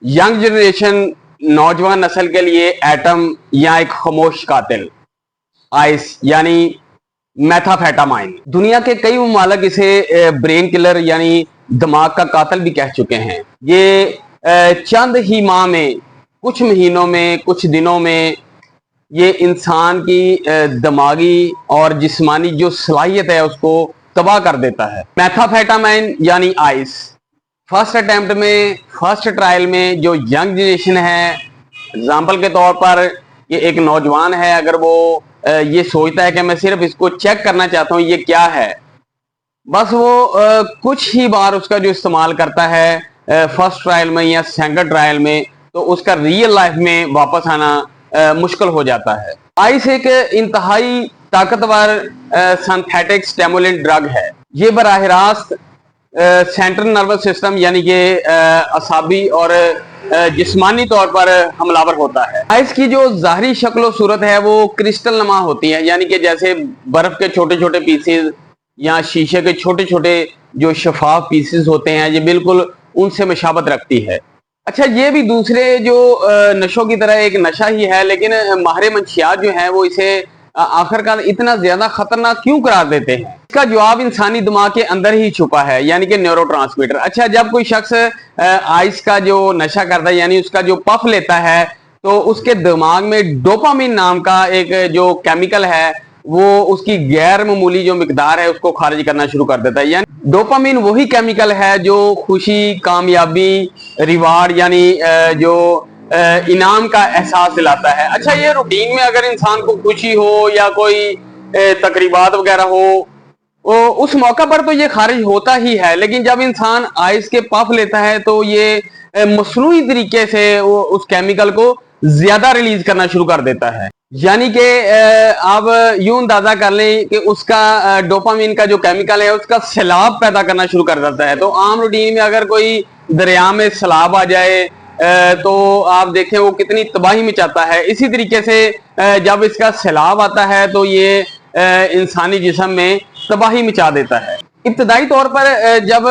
Young generation नौजवान नस्ल के लिए एटम या एक खामोश कातिल आइस यानी मेथाफेटामाइन। दुनिया के कई ममालिक इसे ब्रेन किलर यानी दिमाग का कातिल भी कह चुके हैं। ये चंद ही माह में, कुछ महीनों में, कुछ दिनों में ये इंसान की दिमागी और जिस्मानी जो सलाहियत है उसको तबाह कर देता है। मेथाफेटामाइन यानी आइस फर्स्ट अटेम्प्ट में, फर्स्ट ट्रायल में जो यंग जनरेशन है, एग्जाम्पल के तौर पर ये एक नौजवान है, अगर वो ये सोचता है कि मैं सिर्फ इसको चेक करना चाहता हूँ ये क्या है, बस वो कुछ ही बार उसका जो इस्तेमाल करता है फर्स्ट ट्रायल में या सेकंड ट्रायल में, तो उसका रियल लाइफ में वापस आना मुश्किल हो जाता है। आइस एक इंतहाई ताकतवर सिंथेटिक स्टिमुलेंट ड्रग है। ये बराह रास्त सेंट्रल नर्वस सिस्टम यानी कि असाबी और जिस्मानी तौर पर हमलावर होता है। आइस की जो ज़ाहरी शक्ल सूरत है वो क्रिस्टल नमा होती है, यानी कि जैसे बर्फ के छोटे छोटे पीसेस या शीशे के छोटे छोटे जो शफाफ पीसेस होते हैं, ये बिल्कुल उनसे मशाबत रखती है। अच्छा, ये भी दूसरे जो नशों की तरह एक नशा ही है, लेकिन माहिर मंशियात जो है वो इसे आखिरकार इतना ज्यादा खतरनाक क्यों करार देते हैं? इसका जवाब इंसानी दिमाग के अंदर ही छुपा है, यानी कि न्यूरोट्रांसमीटर। अच्छा, जब कोई शख्स आइस का जो नशा करता है यानी उसका जो पफ लेता है, तो उसके दिमाग में डोपामिन नाम का एक जो केमिकल है वो उसकी गैर मामूली जो मिकदार है उसको खारिज करना शुरू कर देता है। यानी डोपामिन वही केमिकल है जो खुशी, कामयाबी, रिवार्ड यानी जो इनाम का एहसास दिलाता है। अच्छा, ये रूटीन में अगर इंसान को खुशी हो या कोई तकरीबात वगैरह हो, उस मौका पर तो ये खारिज होता ही है, लेकिन जब इंसान आइस के पफ लेता है तो ये मसनूई तरीके से वो उस केमिकल को ज्यादा रिलीज करना शुरू कर देता है। यानी कि आप यूं अंदाजा कर लें कि उसका डोपामिन का जो केमिकल है उसका सैलाब पैदा करना शुरू कर देता है। तो आम रूटीन में अगर कोई दरिया में सैलाब आ जाए तो आप देखें वो कितनी तबाही मचाता है। इसी तरीके से जब इसका सैलाब आता है तो ये इंसानी जिस्म में तबाही मचा देता है। इब्तदाई तौर पर जब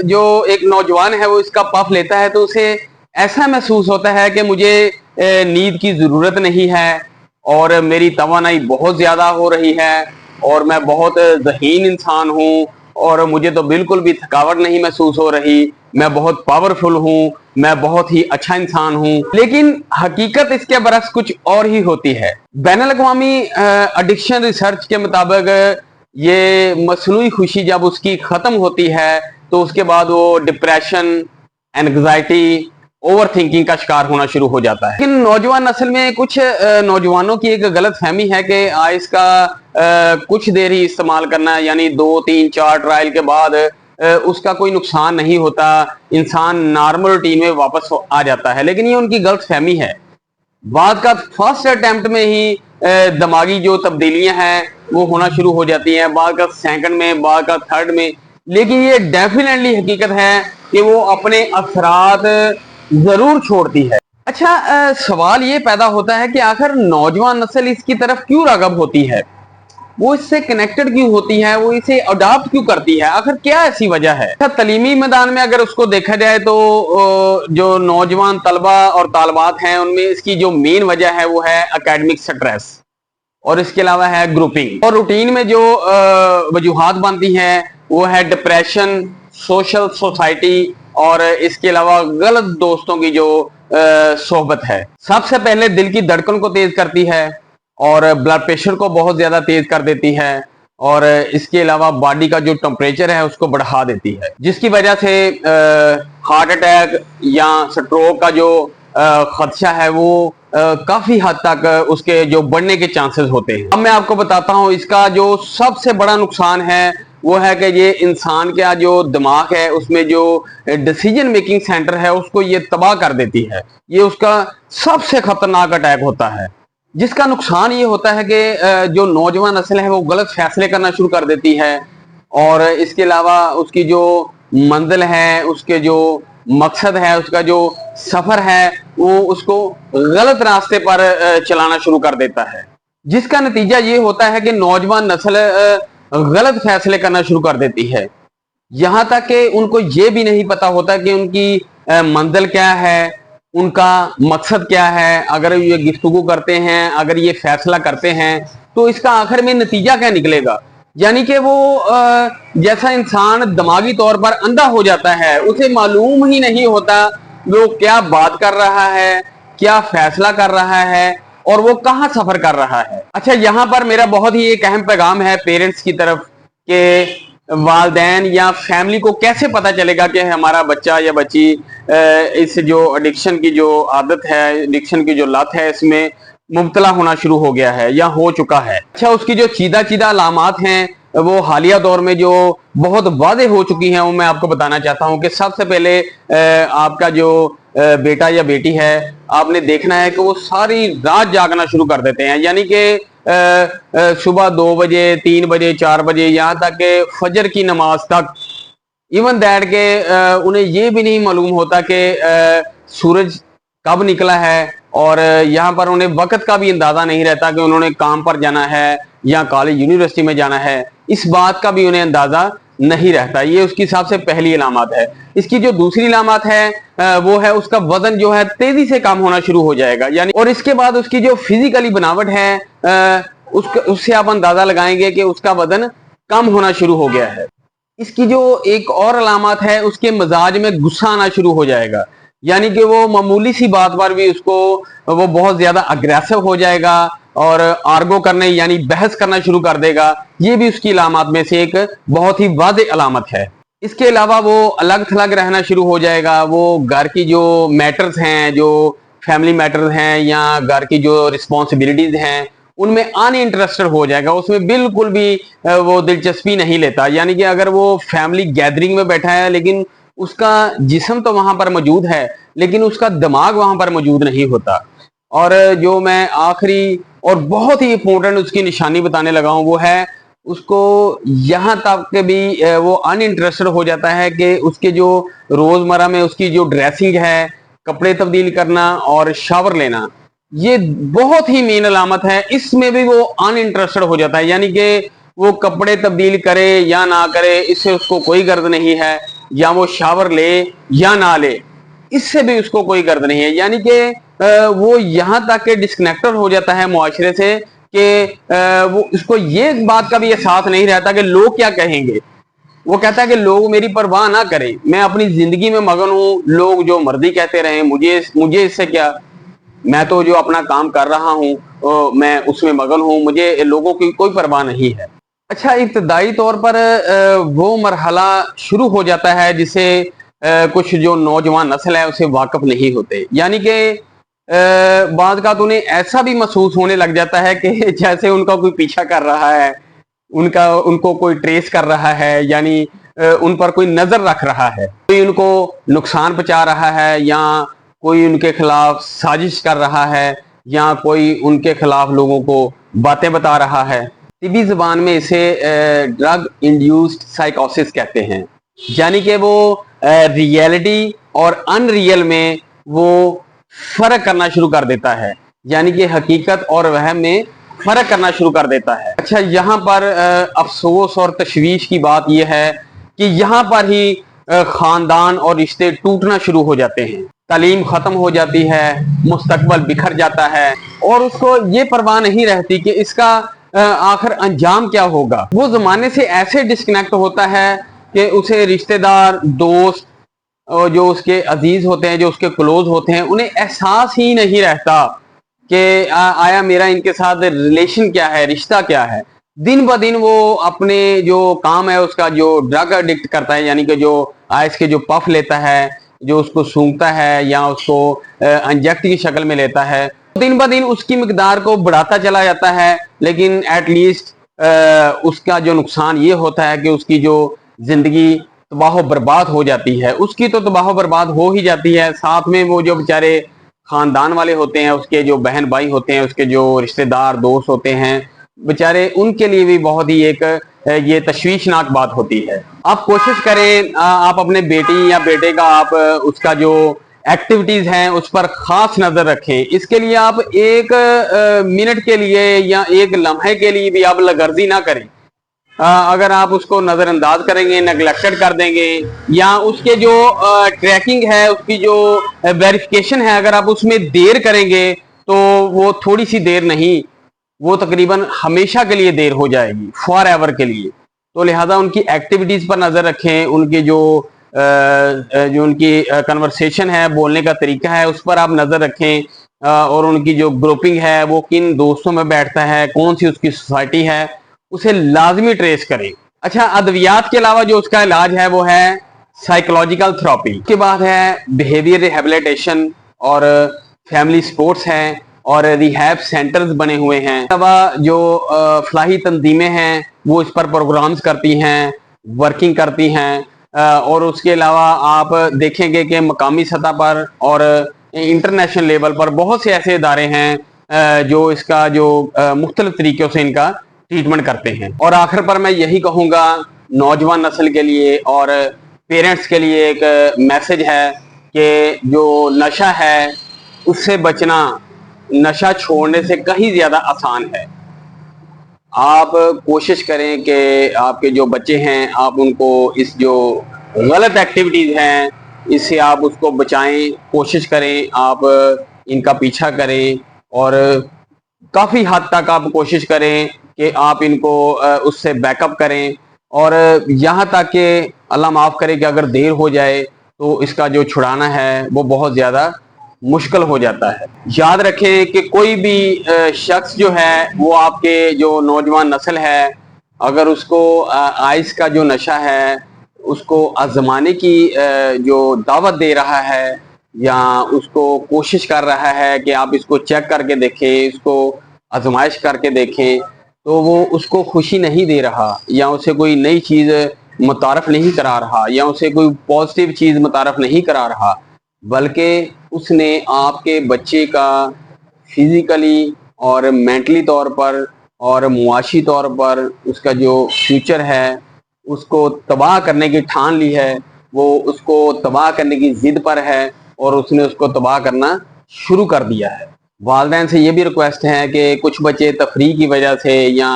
जो एक नौजवान है वो इसका पफ लेता है तो उसे ऐसा महसूस होता है कि मुझे नींद की जरूरत नहीं है और मेरी तवानाई बहुत ज्यादा हो रही है और मैं बहुत ज़हीन इंसान हूँ और मुझे तो बिल्कुल भी थकावट नहीं महसूस हो रही, मैं बहुत पावरफुल हूँ, मैं बहुत ही अच्छा इंसान हूँ। लेकिन हकीकत इसके बरक्स कुछ और ही होती है। बैनुल अक़वामी एडिक्शन रिसर्च के मुताबिक ये मसनूई खुशी जब उसकी खत्म होती है तो उसके बाद वो डिप्रेशन, एंग्जाइटी, ओवर थिंकिंग का शिकार होना शुरू हो जाता है। लेकिन नौजवान नस्ल में कुछ नौजवानों की एक गलत फहमी है कि आइस का कुछ देर ही इस्तेमाल करना यानी 2, 3, 4 ट्रायल के बाद उसका कोई नुकसान नहीं होता, इंसान नॉर्मल रूटीन में वापस आ जाता है। लेकिन ये उनकी गलत फहमी है। बाद का फर्स्ट अटेम्प्ट में ही दिमागी जो तब्दीलियां हैं वो होना शुरू हो जाती हैं, बाद का सेकंड में, बाद का थर्ड में। लेकिन ये डेफिनेटली हकीकत है कि वो अपने असरात जरूर छोड़ती है। अच्छा, सवाल ये पैदा होता है कि आखिर नौजवान नस्ल इसकी तरफ क्यों राग़ब होती है, वो इससे कनेक्टेड क्यों होती है, वो इसे अडॉप्ट क्यों करती है, आखिर क्या ऐसी वजह है? अच्छा, तलीमी मैदान में अगर उसको देखा जाए तो जो नौजवान तलबा और तालबात हैं उनमें इसकी जो मेन वजह है वो है एकेडमिक स्ट्रेस और इसके अलावा है ग्रुपिंग। और रूटीन में जो वजूहात बनती हैं वो है डिप्रेशन, सोशल सोसाइटी और इसके अलावा गलत दोस्तों की जो सोहबत है। सबसे पहले दिल की धड़कन को तेज करती है और ब्लड प्रेशर को बहुत ज्यादा तेज कर देती है और इसके अलावा बॉडी का जो टेम्परेचर है उसको बढ़ा देती है, जिसकी वजह से हार्ट अटैक या स्ट्रोक का जो खदशा है वो काफी हद तक उसके जो बढ़ने के चांसेस होते हैं। अब मैं आपको बताता हूँ इसका जो सबसे बड़ा नुकसान है वो है कि ये इंसान का जो दिमाग है उसमें जो डिसीजन मेकिंग सेंटर है उसको ये तबाह कर देती है। ये उसका सबसे खतरनाक अटैक होता है, जिसका नुकसान ये होता है कि जो नौजवान नस्ल है वो गलत फैसले करना शुरू कर देती है और इसके अलावा उसकी जो मंजिल है, उसके जो मकसद है, उसका जो सफर है वो उसको गलत रास्ते पर चलाना शुरू कर देता है, जिसका नतीजा ये होता है कि नौजवान नस्ल गलत फैसले करना शुरू कर देती है। यहां तक कि उनको ये भी नहीं पता होता कि उनकी मंजिल क्या है, उनका मकसद क्या है, अगर ये गुफ्तगू करते हैं, अगर ये फैसला करते हैं तो इसका आखिर में नतीजा क्या निकलेगा। यानी कि वो जैसा इंसान दिमागी तौर पर अंधा हो जाता है, उसे मालूम ही नहीं होता वो क्या बात कर रहा है, क्या फैसला कर रहा है और वो कहाँ सफर कर रहा है। अच्छा, यहाँ पर मेरा बहुत ही एक अहम पैगाम है पेरेंट्स की तरफ कि वालदैन या फैमिली को कैसे पता चलेगा कि हमारा बच्चा या बच्ची इस जो एडिक्शन की जो आदत है, एडिक्शन की जो लत है, इसमें मुब्तला होना शुरू हो गया है या हो चुका है। अच्छा, उसकी जो सीधा सीधा अलामात हैं वो हालिया दौर में जो बहुत वादे हो चुकी हैं वो मैं आपको बताना चाहता हूं कि सबसे पहले आपका जो बेटा या बेटी है, आपने देखना है कि वो सारी रात जागना शुरू कर देते हैं। यानी कि सुबह 2 बजे, 3 बजे, 4 बजे, यहाँ तक कि फजर की नमाज तक, इवन दैट के उन्हें ये भी नहीं मालूम होता कि सूरज कब निकला है और यहाँ पर उन्हें वक्त का भी अंदाजा नहीं रहता कि उन्होंने काम पर जाना है या कॉलेज यूनिवर्सिटी में जाना है। इस बात का भी उन्हें अंदाजा नहीं रहता। ये उसकी सबसे पहली अलामत है। इसकी जो दूसरी अलामत है वो है उसका वजन जो है तेजी से कम होना शुरू हो जाएगा। यानी और इसके बाद उसकी जो फिजिकली बनावट है उससे आप अंदाजा लगाएंगे कि उसका वजन कम होना शुरू हो गया है। इसकी जो एक और अलामत है, उसके मिजाज में गुस्सा आना शुरू हो जाएगा। यानी कि वो मामूली सी बात पर भी उसको वो बहुत ज्यादा अग्रेसिव हो जाएगा और आर्गो करने यानी बहस करना शुरू कर देगा। ये भी उसकी अलामत में से एक बहुत ही वादे अलामत है। इसके अलावा वो अलग थलग रहना शुरू हो जाएगा। वो घर की जो मैटर्स हैं, जो फैमिली मैटर्स हैं या घर की जो रिस्पॉन्सिबिलिटीज हैं, उनमें अनइंटरेस्टेड हो जाएगा। उसमें बिल्कुल भी वो दिलचस्पी नहीं लेता। यानी कि अगर वो फैमिली गैदरिंग में बैठा है लेकिन उसका जिस्म तो वहां पर मौजूद है लेकिन उसका दिमाग वहां पर मौजूद नहीं होता। और जो मैं आखिरी और बहुत ही इंपॉर्टेंट उसकी निशानी बताने लगा हूं वो है उसको यहाँ तक के भी वो अनइंटरेस्टेड हो जाता है कि उसके जो रोजमर्रा में उसकी जो ड्रेसिंग है, कपड़े तब्दील करना और शावर लेना, ये बहुत ही मेन अलामत है। इसमें भी वो अनइंटरेस्टेड हो जाता है। यानी कि वो कपड़े तब्दील करे या ना करे, इससे उसको कोई गर्द नहीं है, या वो शावर ले या ना ले, इससे भी उसको कोई गर्द नहीं है। यानी कि वो यहां तक के डिस्कनेक्टेड हो जाता है मुआशरे से कि वो उसको ये बात का भी एहसास नहीं रहता कि लोग क्या कहेंगे। वो कहता है कि लोग मेरी परवाह ना करें, मैं अपनी जिंदगी में मगन हूं, लोग जो मर्जी कहते रहे, मुझे इससे क्या, मैं तो जो अपना काम कर रहा हूं मैं उसमें मगन हूं, मुझे लोगों की कोई परवाह नहीं है। अच्छा, इब्तदाई तौर पर वो मरहला शुरू हो जाता है जिसे कुछ जो नौजवान नस्ल है उसे वाकिफ नहीं होते। यानी कि बाद का तो उन्हें ऐसा भी महसूस होने लग जाता है कि जैसे उनका कोई पीछा कर रहा है, उनको कोई ट्रेस कर रहा है, यानी उन पर कोई नजर रख रहा है, कोई उनको नुकसान पहुंचा रहा है या कोई उनके खिलाफ साजिश कर रहा है या कोई उनके खिलाफ लोगों को बातें बता रहा है। तिबी जुबान में इसे ड्रग इंड्यूस्ड साइकोसिस कहते हैं। यानी कि वो रियलिटी और अनरियल में वो फर्क करना शुरू कर देता है। यानी कि हकीकत और वहम में फर्क करना शुरू कर देता है। अच्छा, यहाँ पर अफसोस और तशवीश की बात यह है कि यहाँ पर ही खानदान और रिश्ते टूटना शुरू हो जाते हैं, तालीम खत्म हो जाती है, मुस्तकबल बिखर जाता है और उसको ये परवाह नहीं रहती कि इसका आखिर अंजाम क्या होगा। वो जमाने से ऐसे डिस्कनेक्ट होता है कि उसे रिश्तेदार, दोस्त और जो उसके अजीज होते हैं, जो उसके क्लोज होते हैं, उन्हें एहसास ही नहीं रहता कि आया मेरा इनके साथ रिलेशन क्या है, रिश्ता क्या है। दिन ब दिन वो अपने जो काम है उसका जो ड्रग एडिक्ट करता है, यानी कि जो आइस के जो पफ लेता है, जो उसको सूंघता है या उसको इंजेक्ट की शक्ल में लेता है, दिन ब दिन उसकी मिकदार को बढ़ाता चला जाता है। लेकिन एटलीस्ट उसका जो नुकसान ये होता है कि उसकी जो जिंदगी तबाह बर्बाद हो जाती है। उसकी तो तबाह बर्बाद हो ही जाती है, साथ में वो जो बेचारे खानदान वाले होते हैं, उसके जो बहन भाई होते हैं, उसके जो रिश्तेदार दोस्त होते हैं, बेचारे उनके लिए भी बहुत ही एक ये तशवीशनाक बात होती है। आप कोशिश करें, आप अपने बेटी या बेटे का आप उसका जो एक्टिविटीज हैं उस पर खास नजर रखें। इसके लिए आप एक मिनट के लिए या एक लम्हे के लिए भी आप लगर्जी ना करें। اگر آپ اس کو نظر انداز کریں گے، نیگلیکٹڈ کر دیں گے، یا اس کے جو ٹریکنگ ہے، اس کی جو ویریفیکیشن ہے، اگر آپ اس میں دیر کریں گے تو وہ تھوڑی سی دیر نہیں، وہ تقریباً ہمیشہ کے لیے دیر ہو جائے گی، فار ایور کے لیے. تو لہٰذا ان کی ایکٹیویٹیز پر نظر رکھیں، ان کی جو ان کی کنورسیشن ہے، بولنے کا طریقہ ہے، اس پر آپ نظر رکھیں، اور ان کی جو گروپنگ ہے وہ کن دوستوں میں بیٹھتا ہے، کون سی اس کی سوسائٹی ہے، اسے لازمی ٹریس کریں. اچھا، ادویات کے علاوہ جو اس کا علاج ہے وہ ہے سائیکولوجیکل تھراپی. اس کے بعد ہے بیہیویئر ریہیبلیٹیشن اور فیملی سپورٹس ہیں اور ریہیب سینٹرز بنے ہوئے ہیں. اس کے علاوہ جو فلاحی تنظیمیں ہیں وہ اس پر پروگرامز کرتی ہیں، ورکنگ کرتی ہیں، اور اس کے علاوہ آپ دیکھیں گے کہ مقامی سطح پر اور انٹرنیشنل لیول پر بہت سے ایسے ادارے ہیں جو اس کا جو مختلف طریقوں سے ان کا ٹریٹمنٹ کرتے ہیں. اور آخر پر میں یہی کہوں گا نوجوان نسل کے لیے اور پیرنٹس کے لیے ایک میسج ہے کہ جو نشہ ہے اس سے بچنا نشہ چھوڑنے سے کہیں زیادہ آسان ہے. آپ کوشش کریں کہ آپ کے جو بچے ہیں آپ ان کو اس جو غلط ایکٹیویٹیز ہیں اس سے آپ اس کو بچائیں، کوشش کریں آپ ان کا پیچھا کریں، اور کافی حد تک آپ کوشش کریں کہ آپ ان کو اس سے بیک اپ کریں، اور یہاں تک کہ اللہ معاف کرے کہ اگر دیر ہو جائے تو اس کا جو چھڑانا ہے وہ بہت زیادہ مشکل ہو جاتا ہے. یاد رکھیں کہ کوئی بھی شخص جو ہے وہ آپ کے جو نوجوان نسل ہے، اگر اس کو آئس کا جو نشہ ہے اس کو آزمانے کی جو دعوت دے رہا ہے، یا اس کو کوشش کر رہا ہے کہ آپ اس کو چیک کر کے دیکھیں، اس کو آزمائش کر کے دیکھیں، تو وہ اس کو خوشی نہیں دے رہا، یا اسے کوئی نئی چیز متعارف نہیں کرا رہا، یا اسے کوئی پازیٹیو چیز متعارف نہیں کرا رہا، بلکہ اس نے آپ کے بچے کا فزیکلی اور مینٹلی طور پر اور معاشی طور پر اس کا جو فیوچر ہے اس کو تباہ کرنے کی ٹھان لی ہے. وہ اس کو تباہ کرنے کی ضد پر ہے اور اس نے اس کو تباہ کرنا شروع کر دیا ہے. والدین سے یہ بھی ریکویسٹ ہے کہ کچھ بچے تفریح کی وجہ سے یا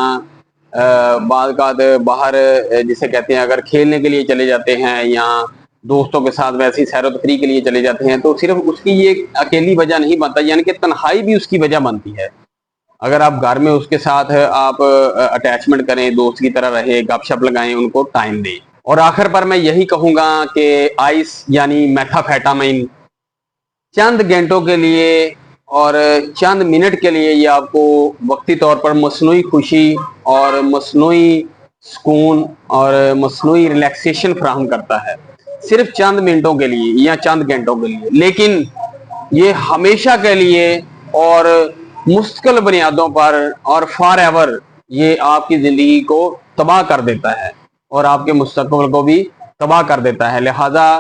بعض اوقات باہر جسے کہتے ہیں اگر کھیلنے کے لیے چلے جاتے ہیں یا دوستوں کے ساتھ ویسے سیر و تفریح کے لیے چلے جاتے ہیں، تو صرف اس کی یہ اکیلی وجہ نہیں بنتا، یعنی کہ تنہائی بھی اس کی وجہ بنتی ہے. اگر آپ گھر میں اس کے ساتھ آپ اٹیچمنٹ کریں، دوست کی طرح رہے، گپ شپ لگائیں، ان کو ٹائم دیں. اور آخر پر میں یہی کہوں گا کہ آئس یعنی میتھاپھیٹامائن چند گھنٹوں کے لیے اور چند منٹ کے لیے یہ آپ کو وقتی طور پر مصنوعی خوشی اور مصنوعی سکون اور مصنوعی ریلیکسیشن فراہم کرتا ہے، صرف چند منٹوں کے لیے یا چند گھنٹوں کے لیے، لیکن یہ ہمیشہ کے لیے اور مستقل بنیادوں پر اور فار ایور یہ آپ کی زندگی کو تباہ کر دیتا ہے اور آپ کے مستقبل کو بھی تباہ کر دیتا ہے. لہذا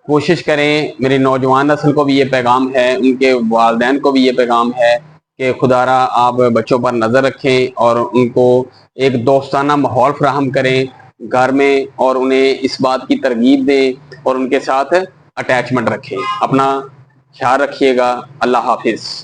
کوشش کریں، میری نوجوان نسل کو بھی یہ پیغام ہے، ان کے والدین کو بھی یہ پیغام ہے کہ خدا را آپ بچوں پر نظر رکھیں اور ان کو ایک دوستانہ ماحول فراہم کریں گھر میں، اور انہیں اس بات کی ترغیب دیں اور ان کے ساتھ اٹیچمنٹ رکھیں. اپنا خیال رکھیے گا. اللہ حافظ.